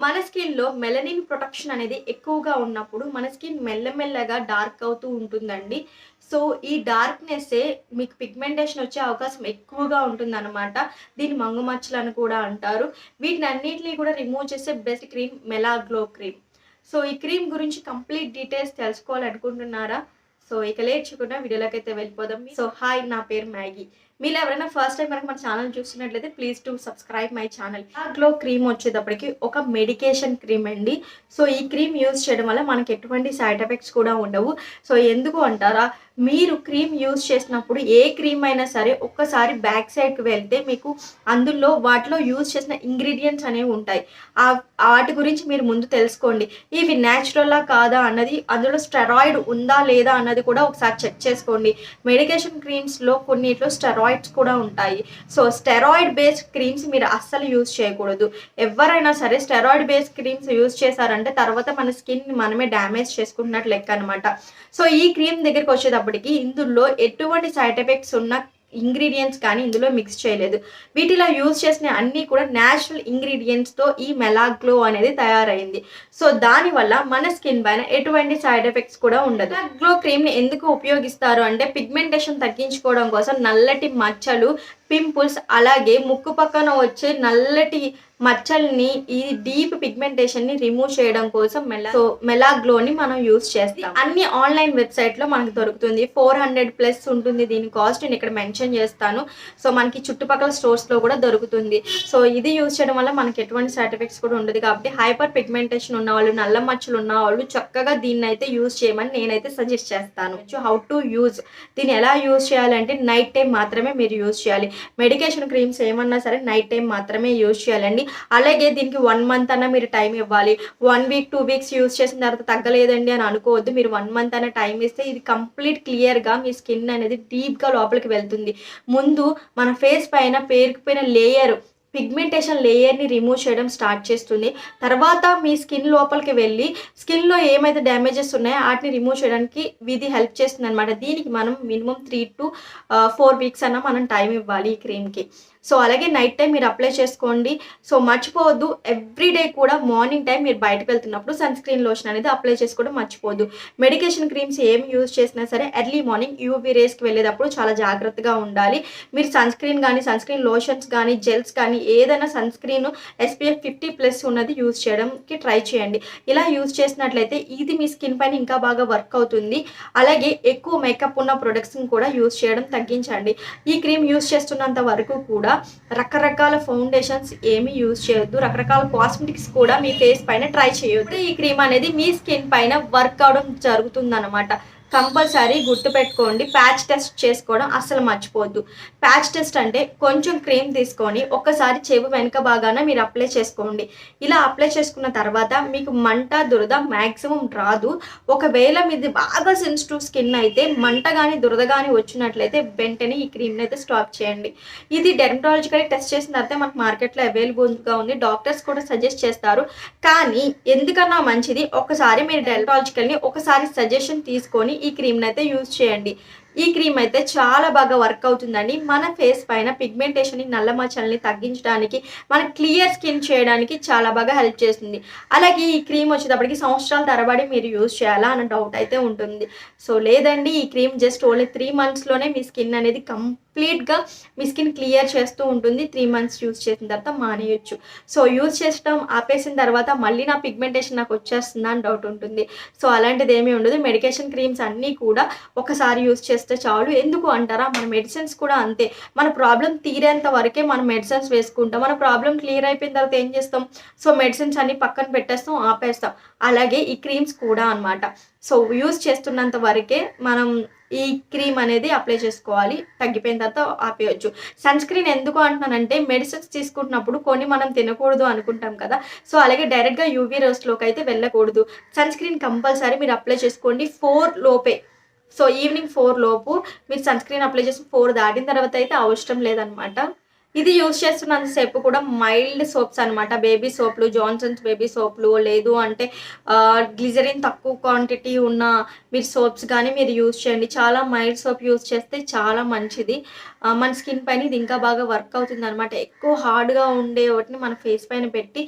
మన స్కిన్‌లో melanin protection అనేది ఎక్కువగా ఉన్నప్పుడు మన స్కిన్ మెల్లమెల్లగా డార్క్ అవుతూ ఉంటుందండి. సో, ఈ డార్క్‌నెస్సే మీకు పిగ్మెంటేషన్ వచ్చే అవకాశం ఎక్కువగా ఉంటుందనమాట. దీన్ని మంగుమచ్చలని కూడా అంటారు. వీటినన్నిటిని కూడా రిమూవ్ చేసే best cream Melaglow cream. So, ఈ క్రీమ్ గురించి కంప్లీట్ డీటెయిల్స్ తెలుసుకోవాలనుకుంటున్నారా? సో, ఇక లేట్ చేయకుండా వీడియోలోకైతే వెళ్ళిపోదాం. సో, హాయ్, నా పేరు మ్యాగీ. మీలో ఎవరైనా ఫస్ట్ టైం కనుక మన ఛానల్ చూస్తున్నట్లయితే please do subscribe my channel. ఆ గ్లో క్రీమ్ వచ్చేటప్పటికి ఒక మెడికేషన్ క్రీమ్ అండి. సో, ఈ క్రీమ్ యూజ్ చేయడం వల్ల మనకి ఎటువంటి సైడ్ ఎఫెక్ట్స్ కూడా ఉండవు. సో, ఎందుకు అంటారా? మీరు క్రీమ్ యూజ్ చేసినప్పుడు ఏ క్రీమ్ అయినా సరే ఒక్కసారి బ్యాక్ సైడ్‌కి వెళ్తే మీకు అందులో వాటిలో యూజ్ చేసిన ఇంగ్రీడియెంట్స్ అనేవి ఉంటాయి. వాటి గురించి మీరు ముందు తెలుసుకోండి. ఇవి న్యాచురలా కాదా అన్నది, అందులో స్టెరాయిడ్ ఉందా లేదా అన్నది కూడా ఒకసారి చెక్ చేసుకోండి. మెడికేషన్ క్రీమ్స్‌లో కొన్నిట్లో స్టెరాయిడ్స్ కూడా ఉంటాయి. సో, స్టెరాయిడ్ బేస్డ్ క్రీమ్స్ మీరు అస్సలు యూజ్ చేయకూడదు. ఎవ్వరైనా సరే స్టెరాయిడ్ బేస్డ్ క్రీమ్స్ యూజ్ చేశారంటే తర్వాత మన స్కిన్‌ని మనమే డ్యామేజ్ చేసుకుంటున్నట్టు లెక్క అనమాట. సో, ఈ క్రీమ్ దగ్గరికి వచ్చేటప్పటికి ఇందులో ఎటువంటి సైడ్ ఎఫెక్ట్స్ ఉన్న ఇంగ్రీడియెంట్స్ కానీ ఇందులో మిక్స్ చేయలేదు. వీటిలో యూజ్ చేసిన అన్నీ కూడా న్యాచురల్ ఇంగ్రీడియెంట్స్‌తో ఈ మెలా గ్లో అనేది తయారైంది. సో, దానివల్ల మన స్కిన్ పైన ఎటువంటి సైడ్ ఎఫెక్ట్స్ కూడా ఉండదు. మెలా గ్లో క్రీమ్‌ని ఎందుకు ఉపయోగిస్తారు అంటే పిగ్మెంటేషన్ తగ్గించుకోవడం కోసం నల్లటి మచ్చలు, పింపుల్స్ అలాగే ముక్కు పక్కన వచ్చే నల్లటి మచ్చల్ని, ఈ డీప్ పిగ్మెంటేషన్‌ని రిమూవ్ చేయడం కోసం మెలా గ్లోని మనం యూజ్ చేస్తాం. అన్ని ఆన్‌లైన్ వెబ్‌సైట్‌లో మనకు దొరుకుతుంది. 400+ ఉంటుంది దీని కాస్ట్. నేను ఇక్కడ మెన్షన్ చేస్తాను. సో, మనకి చుట్టుపక్కల స్టోర్స్‌లో కూడా దొరుకుతుంది. సో, ఇది యూజ్ చేయడం వల్ల మనకి ఎటువంటి సైడ్ ఎఫెక్ట్స్ కూడా ఉండదు కాబట్టి హైపర్ పిగ్మెంటేషన్ ఉన్నవాళ్ళు, నల్ల మచ్చలు ఉన్నవాళ్ళు చక్కగా దీన్నైతే యూజ్ చేయమని నేనైతే సజెస్ట్ చేస్తాను. హౌ టు యూజ్, దీన్ని ఎలా యూజ్ చేయాలంటే నైట్ టైం మాత్రమే మీరు యూజ్ చేయాలి. మెడికేషన్ క్రీమ్స్ ఏమన్నా సరే నైట్ టైం మాత్రమే యూజ్ చేయాలండి. అలాగే దీనికి 1 మంత్ అన్నా మీరు టైం ఇవ్వాలి. 1 వీక్, 2 వీక్స్ యూజ్ చేసిన తర్వాత తగ్గలేదండి అని అనుకోవద్దు. మీరు 1 మంత్ అన్న టైం ఇస్తే ఇది కంప్లీట్ క్లియర్‌గా మీ స్కిన్ అనేది డీప్‌గా లోపలికి వెళ్తుంది. ముందు మన ఫేస్ పైన పేరుకుపోయిన పిగ్మెంటేషన్ లేయర్‌ని రిమూవ్ చేయడం స్టార్ట్ చేస్తుంది. తర్వాత మీ స్కిన్ లోపలికి వెళ్ళి స్కిన్‌లో ఏమైతే డ్యామేజెస్ ఉన్నాయో ఆటిని రిమూవ్ చేయడానికి ఇది హెల్ప్ చేస్తుందనమాట. దీనికి మనం మినిమమ్ 3-4 వీక్స్ అన్నా మనం టైం ఇవ్వాలి ఈ క్రీమ్‌కి. సో, అలాగే నైట్ టైం మీరు అప్లై చేసుకోండి. సో, మర్చిపోవద్దు ఎవ్రీడే కూడా మార్నింగ్ టైం మీరు బయటకు వెళ్తున్నప్పుడు సన్ స్క్రీన్ లోషన్ అనేది అప్లై చేసుకోవడం మర్చిపోవద్దు. మెడికేషన్ క్రీమ్స్ ఏమి యూజ్ చేసినా సరే ఎర్లీ మార్నింగ్ యూవీ రేస్‌కి వెళ్ళేటప్పుడు చాలా జాగ్రత్తగా ఉండాలి. మీరు సన్ స్క్రీన్ లోషన్స్ కానీ, జెల్స్ కానీ ఏదైనా సన్ స్క్రీన్ SPF 50+ ఉన్నది యూజ్ చేయడానికి ట్రై చేయండి. ఇలా యూజ్ చేసినట్లయితే ఇది మీ స్కిన్ పైన ఇంకా బాగా వర్క్ అవుతుంది. అలాగే ఎక్కువ మేకప్ ఉన్న ప్రొడక్ట్స్‌ని కూడా యూజ్ చేయడం తగ్గించండి. ఈ క్రీమ్ యూజ్ చేస్తున్నంత వరకు కూడా రకరకాల ఫౌండేషన్స్ ఏమీ యూజ్ చేయొద్దు. రకరకాల కాస్మెటిక్స్ కూడా మీ ఫేస్ పైన ట్రై చేయొద్దు. ఈ క్రీమ్ అనేది మీ స్కిన్ పైన వర్క్ అవడం జరుగుతుందన్నమాట. కంపల్సరీ గుర్తుపెట్టుకోండి. ప్యాచ్ టెస్ట్ చేసుకోవడం అస్సలు మర్చిపోవద్దు. ప్యాచ్ టెస్ట్ అంటే కొంచెం క్రీమ్ తీసుకొని ఒక్కసారి చెవి వెనక భాగాన మీరు అప్లై చేసుకోండి. ఇలా అప్లై చేసుకున్న తర్వాత మీకు మంట, దురద మ్యాక్సిమం రాదు. ఒకవేళ మీది బాగా సెన్సిటివ్ స్కిన్ అయితే మంట కానీ, దురద కానీ వచ్చినట్లయితే వెంటనే ఈ క్రీమ్ని అయితే స్టాప్ చేయండి. ఇది డెర్మటాలజికల్ టెస్ట్ చేసిన తర్వాత మనకు మార్కెట్లో అవైలబుల్గా ఉంది. డాక్టర్స్ కూడా సజెస్ట్ చేస్తారు. కానీ ఎందుకన్నా మంచిది ఒకసారి మీరు డెర్మటాలజికల్ని ఒకసారి సజెషన్ తీసుకొని ఈ క్రీమ్‌ని అయితే యూజ్ చేయండి. ఈ క్రీమ్ అయితే చాలా బాగా వర్క్ అవుతుందండి. మన ఫేస్ పైన పిగ్మెంటేషన్‌ని, నల్ల మచ్చల్ని తగ్గించడానికి, మన క్లియర్ స్కిన్ చేయడానికి చాలా బాగా హెల్ప్ చేస్తుంది. అలాగే ఈ క్రీమ్ వచ్చేటప్పటికి సంవత్సరాల తరబడి మీరు యూజ్ చేయాలా అన్న డౌట్ అయితే ఉంటుంది. సో, లేదండి, ఈ క్రీమ్ జస్ట్ ఓన్లీ 3 మంత్స్‌లోనే మీ స్కిన్ అనేది కంప్లీట్‌గా మీ స్కిన్ క్లియర్ చేస్తూ ఉంటుంది. 3 మంత్స్ యూజ్ చేసిన తర్వాత మానేయొచ్చు. సో, యూజ్ చేసడం ఆపేసిన తర్వాత మళ్ళీ నా పిగ్మెంటేషన్ నాకు వచ్చేస్తుందా అని డౌట్ ఉంటుంది. సో, అలాంటిది ఏమీ ఉండదు. మెడికేషన్ క్రీమ్స్ అన్నీ కూడా ఒకసారి యూజ్ చేస్తే చాలు. ఎందుకు అంటారా? మన మెడిసిన్స్ కూడా అంతే. మన ప్రాబ్లమ్ తీరేంత వరకే మనం మెడిసిన్స్ వేసుకుంటాం. మన ప్రాబ్లమ్ క్లియర్ అయిపోయిన తర్వాత ఏం చేస్తాం? సో, మెడిసిన్స్ అన్నీ పక్కన పెట్టేస్తాం, ఆపేస్తాం. అలాగే ఈ క్రీమ్స్ కూడా అనమాట. సో, యూజ్ చేస్తున్నంత వరకే మనం ఈ క్రీమ్ అనేది అప్లై చేసుకోవాలి. తగ్గిపోయిన తర్వాత ఆపేయొచ్చు. సన్ స్క్రీన్ ఎందుకు అంటున్నానంటే మెడిసిన్స్ తీసుకుంటున్నప్పుడు కొన్ని మనం తినకూడదు అనుకుంటాం కదా. సో, అలాగే డైరెక్ట్‌గా యూవీ రేస్‌లోకి అయితే వెళ్ళకూడదు. సన్ స్క్రీన్ కంపల్సరీ మీరు అప్లై చేసుకోండి 4 లోపే. సో, ఈవినింగ్ 4 లోపు మీరు సన్ స్క్రీన్ అప్లై చేసి 4 దాటిన తర్వాత అయితే అవసరం లేదనమాట. ఇది యూజ్ చేస్తున్నంతసేపు కూడా మైల్డ్ సోప్స్ అనమాట. బేబీ సోప్‌లు, జాన్సన్స్ బేబీ సోప్‌లు లేదు అంటే గ్లిజరిన్ తక్కువ క్వాంటిటీ ఉన్న మీరు సోప్స్ గానీ మీరు యూజ్ చేయండి. చాలా మైల్డ్ సోప్ యూజ్ చేస్తే చాలా మంచిది. మన స్కిన్ పైన ఇది ఇంకా బాగా వర్క్ అవుతుందనమాట. ఎక్కువ హార్డ్‌గా ఉండే వాటిని మన ఫేస్ పైన పెట్టి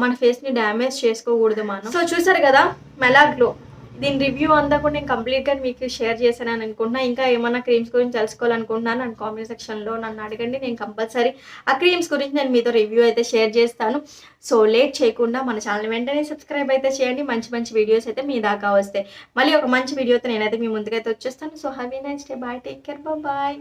మన ఫేస్‌ని డ్యామేజ్ చేసుకోకూడదు మనం. సో చూసారు కదా మెలా గ్లో. దీని రివ్యూ అంతా కూడా నేను కంప్లీట్‌గా మీకు షేర్ చేశానని అనుకుంటున్నా. ఇంకా ఏమన్నా క్రీమ్స్ గురించి తెలుసుకోవాలనుకుంటున్నాను నన్ను కామెంట్ సెక్షన్‌లో నన్ను అడగండి. నేను కంపల్సరీ ఆ క్రీమ్స్ గురించి నేను మీతో రివ్యూ అయితే షేర్ చేస్తాను. సో లేట్ చేయకుండా మన ఛానల్‌ని వెంటనే సబ్స్క్రైబ్ అయితే చేయండి. మంచి మంచి వీడియోస్ అయితే మీ దాకా వస్తాయి. మళ్ళీ ఒక మంచి వీడియోతో నేనైతే మీ ముందుకైతే వచ్చేస్తాను. So have a nice day. Bye. Take care. Bye.